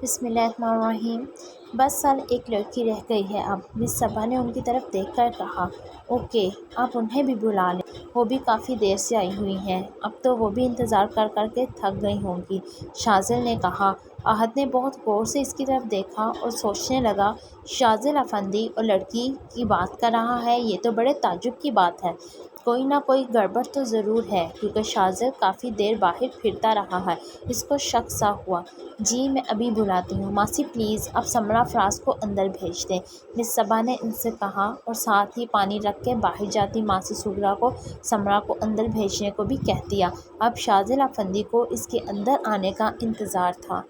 بسم اللہ الرحمن الرحیم۔ 10 سال ایک لڑکی رہ گئی ہے اب، مس صبا نے ان کی طرف دیکھ کر کہا۔ اوکے، آپ انہیں بھی بلا لیں، وہ بھی کافی دیر سے آئی ہوئی ہیں، اب تو وہ بھی انتظار کر کر کے تھک گئی ہوں گی، شاذل نے کہا۔ احد نے بہت غور سے اس کی طرف دیکھا اور سوچنے لگا، شاذل افندی اور لڑکی کی بات کر رہا ہے، یہ تو بڑے تعجب کی بات ہے، کوئی نہ کوئی گڑبڑ تو ضرور ہے، کیونکہ شاذل کافی دیر باہر پھرتا رہا ہے۔ اس کو شک سا ہوا۔ جی میں ابھی بلاتی ہوں، ماسی پلیز آپ سمرا افراز کو اندر بھیج دیں، مس صبا نے ان سے کہا اور ساتھ ہی پانی رکھ کے باہر جاتی ماسی سغرا کو سمرا کو اندر بھیجنے کو بھی کہہ دیا۔ اب شاذل افندی کو اس کے اندر آنے کا انتظار تھا۔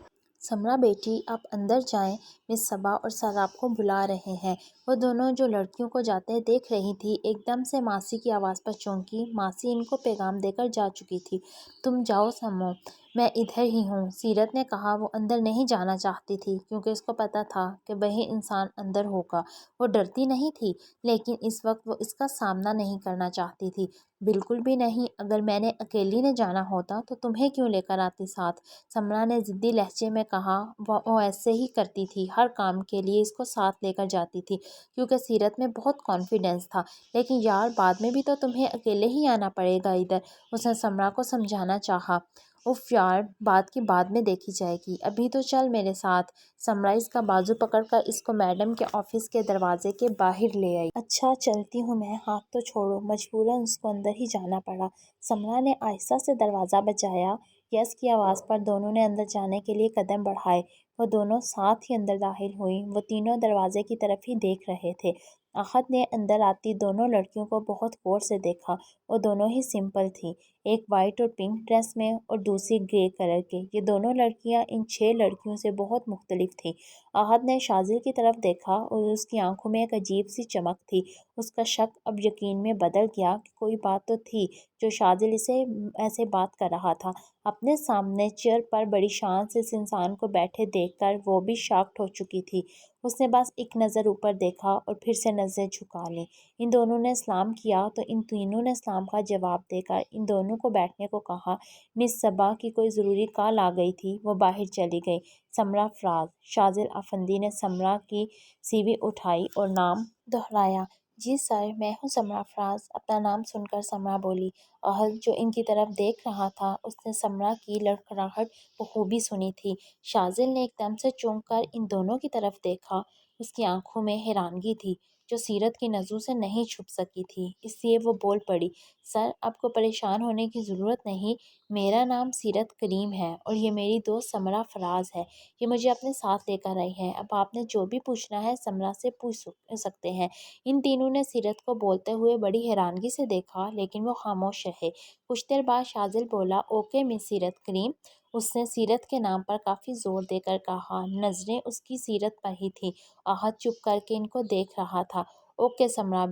سمرا بیٹی آپ اندر جائیں، مس صبا اور سر آپ کو بلا رہے ہیں۔ وہ دونوں جو لڑکیوں کو جاتے دیکھ رہی تھی، ایک دم سے ماسی کی آواز پر چونکی۔ ماسی ان کو پیغام دے کر جا چکی تھی۔ تم جاؤ سمو، میں ادھر ہی ہوں، سیرت نے کہا۔ وہ اندر نہیں جانا چاہتی تھی کیونکہ اس کو پتہ تھا کہ وہی انسان اندر ہوگا۔ وہ ڈرتی نہیں تھی، لیکن اس وقت وہ اس کا سامنا نہیں کرنا چاہتی تھی۔ بالکل بھی نہیں، اگر میں نے اکیلی نے جانا ہوتا تو تمہیں کیوں لے کر آتی ساتھ، سمرا نے ضدی لہجے میں کہا۔ وہ ایسے ہی کرتی تھی، ہر کام کے لیے اس کو ساتھ لے کر جاتی تھی کیونکہ سیرت میں بہت کانفیڈنس تھا، لیکن یار بعد میں بھی تو تمہیں اکیلے ہی آنا پڑے گا ادھر، اس نے سمرا کو سمجھانا چاہا۔ اف یار، بات کی بعد میں دیکھی جائے گی، ابھی تو چل میرے ساتھ، سمرا اس کا بازو پکڑ کر اس کو میڈم کے آفس کے دروازے کے باہر لے آئی۔ اچھا چلتی ہوں میں، ہاتھ تو چھوڑو، مجبوراً اس کو اندر ہی جانا پڑا، سمرا نے آہستہ سے دروازہ بجایا۔ یس کی آواز پر دونوں نے اندر جانے کے لیے قدم بڑھائے۔ وہ دونوں ساتھ ہی اندر داخل ہوئیں۔ وہ تینوں دروازے کی طرف ہی دیکھ رہے تھے۔ احد نے اندر آتی دونوں لڑکیوں کو بہت غور سے دیکھا۔ وہ دونوں ہی سمپل تھیں، ایک وائٹ اور پنک ڈریس میں اور دوسری گرے کلر کے۔ یہ دونوں لڑکیاں ان 6 لڑکیوں سے بہت مختلف تھیں۔ احد نے شاذل کی طرف دیکھا اور اس کی آنکھوں میں ایک عجیب سی چمک تھی۔ اس کا شک اب یقین میں بدل گیا کہ کوئی بات تو تھی جو شاذل اسے ایسے بات کر رہا تھا۔ اپنے سامنے چیئر پر بڑی شان سے اس انسان کو بیٹھے دیکھ کر وہ بھی شاکڈ ہو چکی تھی۔ اس نے بس ایک نظر اوپر دیکھا اور پھر سے نظریں جھکا لیں۔ ان دونوں نے سلام کیا تو ان تینوں نے سلام کا جواب دے کر ان دونوں کو بیٹھنے کو کہا۔ مس صبا کی کوئی ضروری کال آ گئی تھی، وہ باہر چلی گئی۔ سمرا افراز، شاذل افندی نے سمرا کی سی وی اٹھائی اور نام دہرایا۔ جی سر، میں ہوں سمرا افراز، اپنا نام سن کر سمرا بولی۔ احد جو ان کی طرف دیکھ رہا تھا، اس نے سمرا کی لڑکھڑاہٹ بخوبی سنی تھی۔ شاذل نے ایک دم سے چونک کر ان دونوں کی طرف دیکھا۔ اس کی آنکھوں میں حیرانگی تھی جو سیرت کی نظروں سے نہیں چھپ سکی تھی، اس لیے وہ بول پڑی۔ سر، آپ کو پریشان ہونے کی ضرورت نہیں، میرا نام سیرت کریم ہے اور یہ میری دوست سمرا فراز ہے، یہ مجھے اپنے ساتھ لے کر آئی ہے، اب آپ نے جو بھی پوچھنا ہے سمرا سے پوچھ سکتے ہیں۔ ان تینوں نے سیرت کو بولتے ہوئے بڑی حیرانگی سے دیکھا، لیکن وہ خاموش رہے۔ کچھ دیر بعد شاذل بولا، اوکے مس سیرت کریم، اس نے سیرت کے نام پر کافی زور دے کر کہا۔ نظریں اس کی سیرت پر ہی تھیں۔ احد چپ کر کے ان کو دیکھ رہا تھا۔ Okay Samra,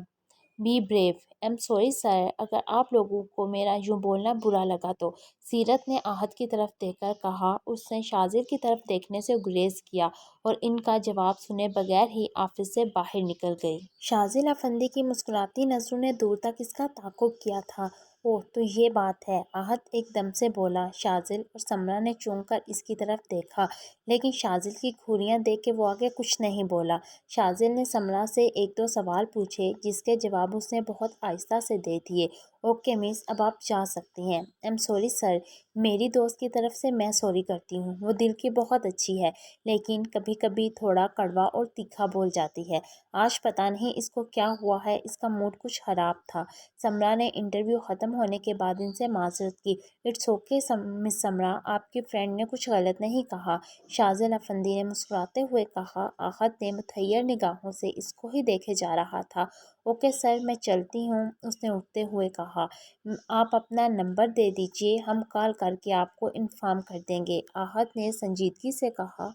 be brave, I'm sorry sir, اگر آپ لوگوں کو میرا یوں بولنا برا لگا تو، سیرت نے احد کی طرف دیکھ کر کہا۔ اس نے شاذل کی طرف دیکھنے سے گریز کیا اور ان کا جواب سنے بغیر ہی آفس سے باہر نکل گئی۔ شاذل افندی کی مسکراتی نظروں نے دور تک اس کا تعاقب کیا تھا۔ اوہ تو یہ بات ہے، احد ایک دم سے بولا۔ شاذل اور سمرا نے چونک کر اس کی طرف دیکھا، لیکن شاذل کی گھوریاں دیکھ کے وہ آگے کچھ نہیں بولا۔ شاذل نے سمرا سے ایک دو سوال پوچھے جس کے جواب اس نے بہت آہستہ سے دے دیے۔ اوکے مس، اب آپ جا سکتی ہیں۔ ایم سوری سر، میری دوست کی طرف سے میں سوری کرتی ہوں، وہ دل کی بہت اچھی ہے، لیکن کبھی کبھی تھوڑا کڑوا اور تیکھا بول جاتی ہے۔ آج پتہ نہیں اس کو کیا ہوا ہے، اس کا موڈ کچھ خراب تھا۔ سمرا نے انٹرویو ختم ہونے کے بعد ان سے معذرت کی۔ اٹس اوکے مس سمرا، آپ کی فرینڈ نے کچھ غلط نہیں کہا، شاذل افندی نے مسکراتے ہوئے کہا۔ احد نے متحیر نگاہوں سے اس کو ہی دیکھے جا رہا تھا۔ اوکے سر، میں چلتی ہوں، اس نے اٹھتے ہوئے کہا۔ آپ اپنا نمبر دے دیجئے، ہم کال کر کے آپ کو انفارم کر دیں گے، احد نے سنجیدگی سے کہا۔